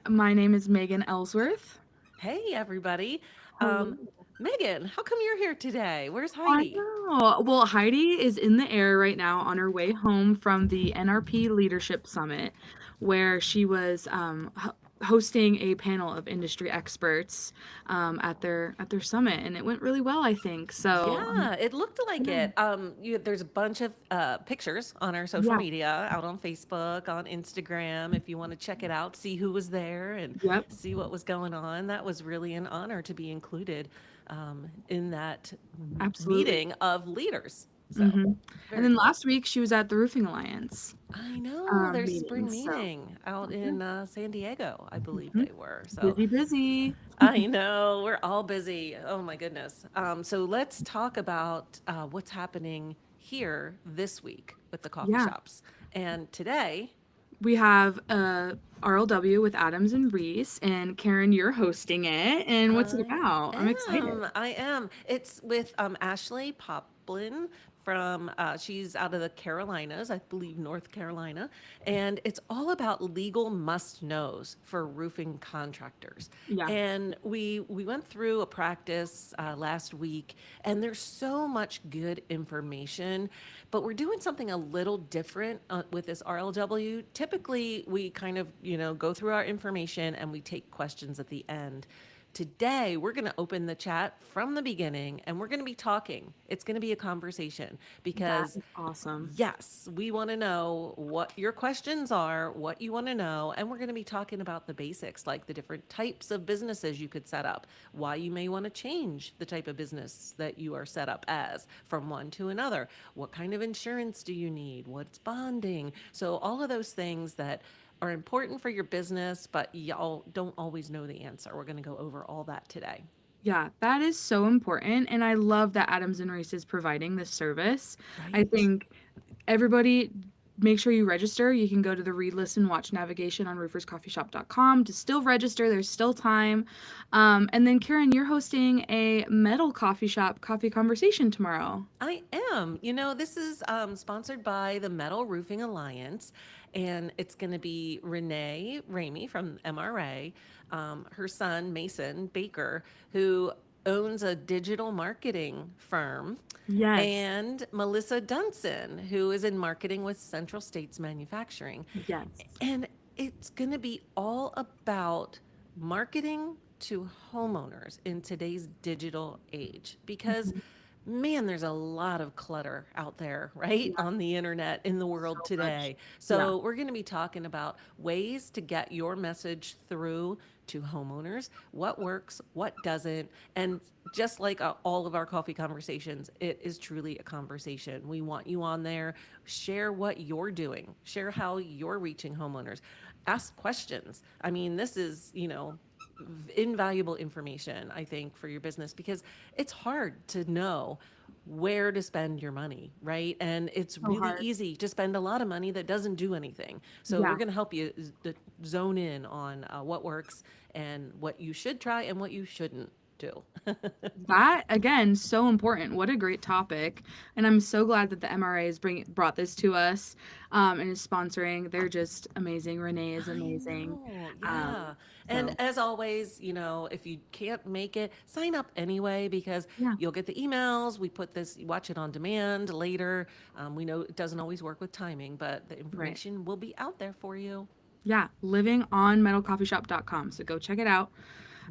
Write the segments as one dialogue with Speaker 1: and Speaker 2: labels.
Speaker 1: My name is Megan Ellsworth.
Speaker 2: Hey, everybody.
Speaker 1: Hello.
Speaker 2: Um, Megan, how come you're here today? Where's
Speaker 1: I
Speaker 2: Heidi?
Speaker 1: know. Well, Heidi is in the air right now on her way home from the NRP Leadership Summit, where she was hosting a panel of industry experts at their summit, and it went really well, I think. So,
Speaker 2: Yeah, it looked like
Speaker 1: yeah,
Speaker 2: it. There's a bunch of pictures on our social
Speaker 1: yeah,
Speaker 2: media, out on Facebook, on Instagram, if you want to check it out, see who was there and
Speaker 1: yep,
Speaker 2: see what was going on. That was really an honor to be included in that
Speaker 1: absolutely.
Speaker 2: meeting of leaders. So,
Speaker 1: hmm And
Speaker 2: very
Speaker 1: then
Speaker 2: cool.
Speaker 1: last week she was at the Roofing Alliance
Speaker 2: I know there's
Speaker 1: meeting.
Speaker 2: spring
Speaker 1: So,
Speaker 2: meeting out
Speaker 1: yeah.
Speaker 2: in San Diego, I believe
Speaker 1: Mhm.
Speaker 2: they were. So
Speaker 1: Busy, busy.
Speaker 2: I know we're all busy. Oh my goodness. So let's talk about what's happening here this week with the coffee
Speaker 1: Yeah.
Speaker 2: shops. And today,
Speaker 1: We have RLW with Adams and Reese, and Karen, you're hosting it. And what's it
Speaker 2: I
Speaker 1: about? I'm excited.
Speaker 2: I am. It's with Ashley Poplin from, she's out of the Carolinas, I believe North Carolina, and it's all about legal must knows for roofing contractors.
Speaker 1: Yeah,
Speaker 2: And we went through a practice last week, and there's so much good information, but we're doing something a little different with this RLW. Typically, we kind of go through our information and we take questions at the end. Today, we're going to open the chat from the beginning and we're going to be talking. It's going to be a conversation
Speaker 1: that
Speaker 2: because
Speaker 1: is awesome.
Speaker 2: yes, we want to know what your questions are, what you want to know, and we're going to be talking about the basics, like the different types of businesses you could set up, why you may want to change the type of business that you are set up as from one to another, what kind of insurance do you need, what's bonding. So, all of those things that are important for your business, but y'all don't always know the answer. We're going to go over all that today.
Speaker 1: Yeah, that is so important. And I love that Adams and Reese is providing this service. I
Speaker 2: Right?
Speaker 1: think everybody make sure you register. You can go to the read, listen, watch navigation on rooferscoffeeshop.com to still register. There's still time. And then, Karen, you're hosting a metal coffee shop coffee conversation tomorrow.
Speaker 2: I am. This is sponsored by the Metal Roofing Alliance, and it's going to be Renee Ramey from MRA, her son Mason Baker, who owns a digital marketing firm,
Speaker 1: Yes.
Speaker 2: and Melissa Dunson, who is in marketing with Central States Manufacturing.
Speaker 1: Yes.
Speaker 2: And it's going to be all about marketing to homeowners in today's digital age because
Speaker 1: Mhm.
Speaker 2: man, there's a lot of clutter out there, right?
Speaker 1: Yeah,
Speaker 2: On the internet in the
Speaker 1: so
Speaker 2: world
Speaker 1: much.
Speaker 2: today.
Speaker 1: Yeah.
Speaker 2: So, we're going to be talking about ways to get your message through to homeowners, what works, what doesn't. And just like all of our coffee conversations, it is truly a conversation. We want you on there. Share what you're doing, share how you're reaching homeowners, ask questions. I mean, this is, invaluable information, I think, for your business because it's hard to know where to spend your money, right? And it's
Speaker 1: So
Speaker 2: really
Speaker 1: hard.
Speaker 2: easy to spend a lot of money that doesn't do anything. So we're
Speaker 1: Yeah.
Speaker 2: going to help you zone in on what works and what you should try and what you shouldn't do.
Speaker 1: That again, so important. What a great topic. And I'm so glad that the MRA is brought this to us and is sponsoring. They're just amazing. Renee is
Speaker 2: I
Speaker 1: amazing.
Speaker 2: know,
Speaker 1: Um,
Speaker 2: yeah. And
Speaker 1: so
Speaker 2: as always, if you can't make it, sign up anyway because
Speaker 1: yeah,
Speaker 2: you'll get the emails. We put this, watch it on demand later. We know it doesn't always work with timing, but the
Speaker 1: right.
Speaker 2: information will be out there for you.
Speaker 1: Yeah, living on metalcoffeeshop.com. So go check it out.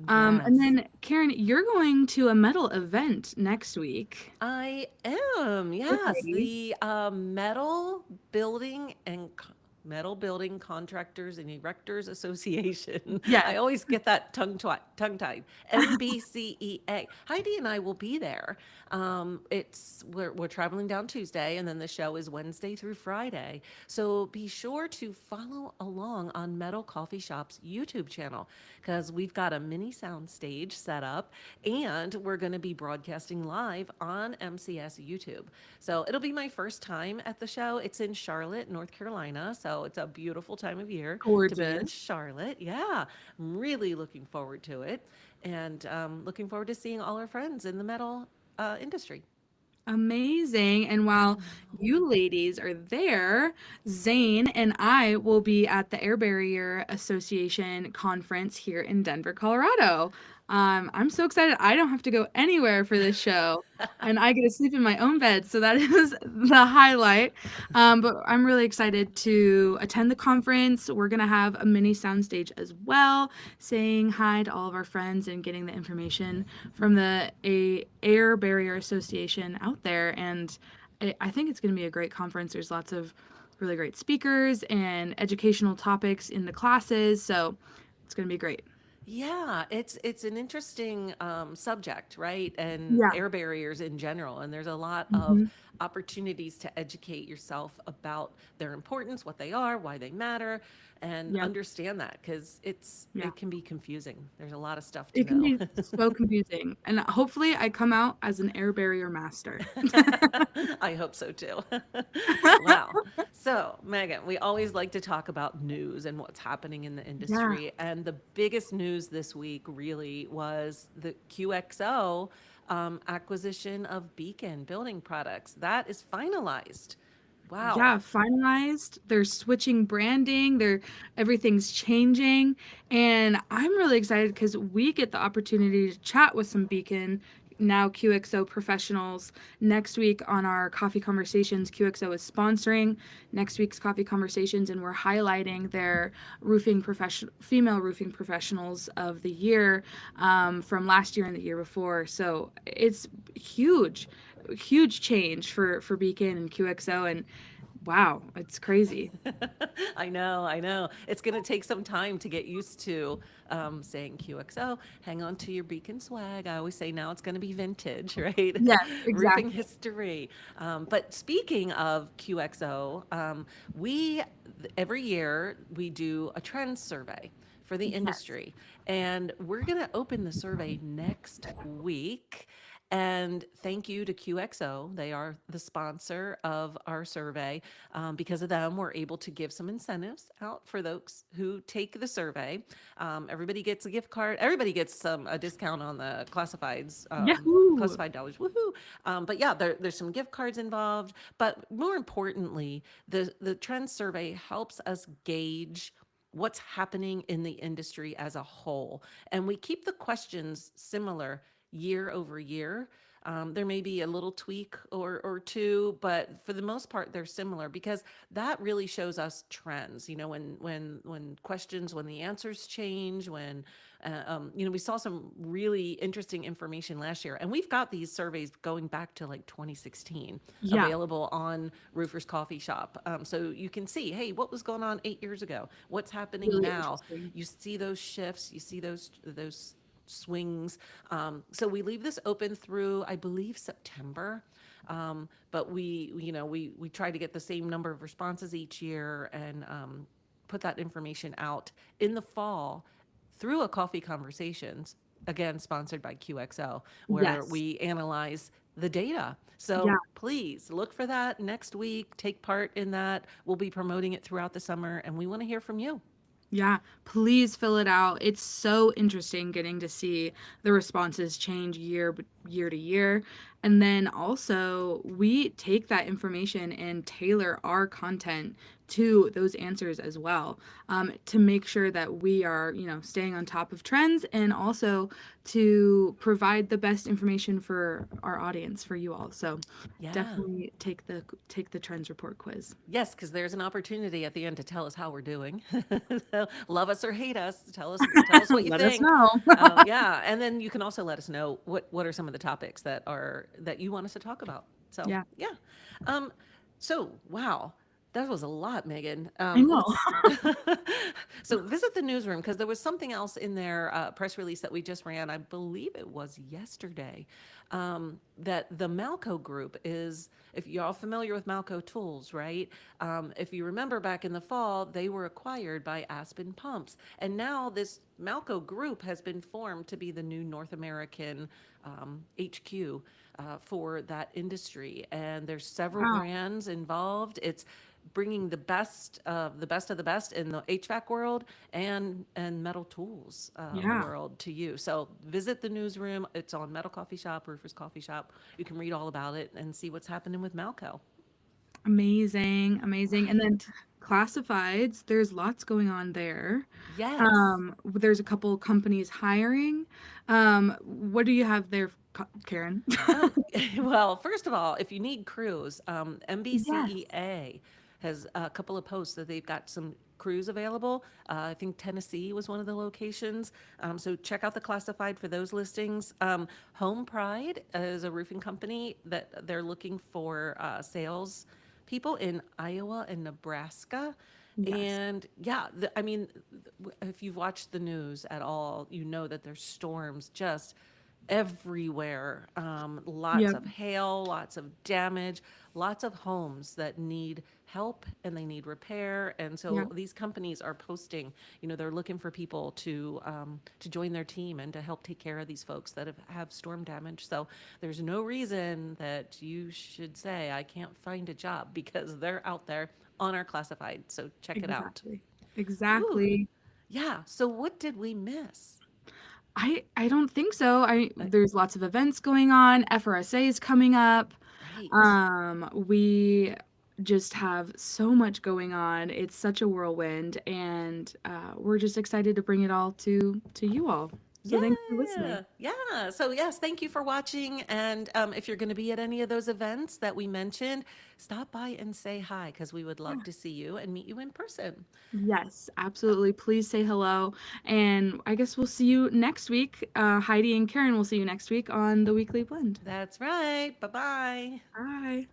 Speaker 1: And
Speaker 2: Yes.
Speaker 1: then Karen, you're going to a metal event next week
Speaker 2: I am,
Speaker 1: with
Speaker 2: yes.
Speaker 1: Heidi.
Speaker 2: The building and metal building contractors and erectors association. I
Speaker 1: Yes.
Speaker 2: always get that tongue tied. MBCEA. Heidi and I will be there. We're traveling down Tuesday, and then the show is Wednesday through Friday. So be sure to follow along on Metal Coffee Shop's YouTube channel because we've got a mini sound stage set up, and we're going to be broadcasting live on MCS YouTube. So it'll be my first time at the show. It's in Charlotte, North Carolina. So it's a beautiful time of year to be in
Speaker 1: Gorgeous.
Speaker 2: Charlotte. Yeah, I'm really looking forward to it and looking forward to seeing all our friends in the metal industry.
Speaker 1: Amazing. And while you ladies are there, Zane and I will be at the Air Barrier Association conference here in Denver, Colorado. I'm so excited. I don't have to go anywhere for this show, and I get to sleep in my own bed. So that is the highlight. But I'm really excited to attend the conference. We're going to have a mini soundstage as well, saying hi to all of our friends and getting the information from the Air Barrier Association out there. And I think it's going to be a great conference. There's lots of really great speakers and educational topics in the classes. So it's going to be great.
Speaker 2: Yeah, it's an interesting subject, right? And
Speaker 1: Yeah.
Speaker 2: air barriers in general. And there's a lot of
Speaker 1: Hmm.
Speaker 2: opportunities to educate yourself about their importance, what they are, why they matter, and
Speaker 1: Yep.
Speaker 2: understand that because
Speaker 1: Yeah.
Speaker 2: it can be confusing. There's a lot of stuff to
Speaker 1: It can
Speaker 2: know.
Speaker 1: be so confusing. And hopefully I come out as an air barrier master.
Speaker 2: I hope so too. Wow. So, Megan, we always like to talk about news and what's happening in the
Speaker 1: Yeah.
Speaker 2: industry. And the biggest news this week really was the QXO acquisition of Beacon Building Products. That is finalized. Wow.
Speaker 1: Yeah, finalized. They're switching branding. Everything's changing, and I'm really excited because we get the opportunity to chat with some Beacon now QXO professionals next week on our coffee conversations. QXO is sponsoring next week's coffee conversations, and we're highlighting their female roofing professionals of the year from last year and the year before. So it's huge change for Beacon and QXO, and wow, it's crazy.
Speaker 2: I know, I know. It's going to take some time to get used to saying QXO. Hang on to your Beacon swag. I always say now it's going to be vintage, right?
Speaker 1: Yes,
Speaker 2: Roofing
Speaker 1: exactly.
Speaker 2: history. But speaking of QXO, we every year we do a trends survey for the
Speaker 1: Yes.
Speaker 2: industry, and we're going to open the survey next week. And thank you to QXO. They are the sponsor of our survey. Because of them, we're able to give some incentives out for those who take the survey. Everybody gets a gift card. Everybody gets a discount on the
Speaker 1: Yahoo!
Speaker 2: classified dollars. Woohoo! But yeah, there's some gift cards involved. But more importantly, the trend survey helps us gauge what's happening in the industry as a whole. And we keep the questions similar year over year. There may be a little tweak or two, but for the most part, they're similar because that really shows us trends. You know, when the answers change, we saw some really interesting information last year, and we've got these surveys going back to like 2016
Speaker 1: Yeah,
Speaker 2: available on Roofers Coffee Shop. So you can see, hey, what was going on 8 years ago? What's happening
Speaker 1: really
Speaker 2: now?
Speaker 1: interesting.
Speaker 2: You see those shifts, you see those swings. So we leave this open through, I believe, September. But we try to get the same number of responses each year and put that information out in the fall through a coffee conversations, again sponsored by QXO, where
Speaker 1: Yes.
Speaker 2: we analyze the data.
Speaker 1: Yeah.
Speaker 2: So please look for that next week. Take part in that. We'll be promoting it throughout the summer, and we want to hear from you.
Speaker 1: Yeah, please fill it out. It's so interesting getting to see the responses change year to year. And then also, we take that information and tailor our content to those answers as well, to make sure that we are, staying on top of trends, and also to provide the best information for our audience, for you all. So
Speaker 2: Yeah.
Speaker 1: definitely take the trends report quiz.
Speaker 2: Yes, because there's an opportunity at the end to tell us how we're doing. So, love us or hate us. Tell us what you
Speaker 1: Let us
Speaker 2: think.
Speaker 1: know.
Speaker 2: Yeah, and then you can also let us know what are some of the topics that you want us to talk about. So
Speaker 1: Yeah,
Speaker 2: yeah. Um, so wow, that was a lot, Megan.
Speaker 1: I know.
Speaker 2: Let's so visit the newsroom because there was something else in their press release that we just ran. I believe it was yesterday. That the Malco Group is, if you're all familiar with Malco Tools, right? If you remember back in the fall, they were acquired by Aspen Pumps. And now this Malco Group has been formed to be the new North American HQ for that industry. And there's several
Speaker 1: Wow.
Speaker 2: brands involved. It's bringing the best in the HVAC world and metal tools
Speaker 1: Yeah.
Speaker 2: world to you. So visit the newsroom. It's on Metal Coffee Shop, Roofer's Coffee Shop. You can read all about it and see what's happening with Malco.
Speaker 1: Amazing, amazing. And then
Speaker 2: Right.
Speaker 1: classifieds, there's lots going on there.
Speaker 2: Yes.
Speaker 1: There's a couple companies hiring. What do you have there, Karen?
Speaker 2: Oh, well, first of all, if you need crews,
Speaker 1: Yes.
Speaker 2: MBCEA has a couple of posts that they've got some crews available. I think Tennessee was one of the locations. So check out the classified for those listings. Home Pride is a roofing company that they're looking for sales people in Iowa and Nebraska.
Speaker 1: Yes.
Speaker 2: And yeah, I mean, if you've watched the news at all, you know that there's storms just everywhere. Lots
Speaker 1: Yep.
Speaker 2: of hail, lots of damage, lots of homes that need help and they need repair. And so
Speaker 1: Yep.
Speaker 2: these companies are posting, they're looking for people to join their team and to help take care of these folks that have storm damage. So there's no reason that you should say, I can't find a job because they're out there on our classified. So check it out.
Speaker 1: Exactly.
Speaker 2: Ooh,
Speaker 1: Exactly.
Speaker 2: yeah. So what did we miss?
Speaker 1: I don't think so. I
Speaker 2: Uh,
Speaker 1: There's lots of events going on. FRSA is coming up.
Speaker 2: right.
Speaker 1: We just have so much going on. It's such a whirlwind, and we're just excited to bring it all to you all. So thanks for listening.
Speaker 2: Yeah, yeah. So yes, thank you for watching. And if you're going to be at any of those events that we mentioned, stop by and say hi because we would love
Speaker 1: Yeah.
Speaker 2: to see you and meet you in person.
Speaker 1: Yes, absolutely. Please say hello. And I guess we'll see you next week. Heidi and Karen will see you next week on the Weekly Blend.
Speaker 2: That's right. Bye bye.
Speaker 1: Bye.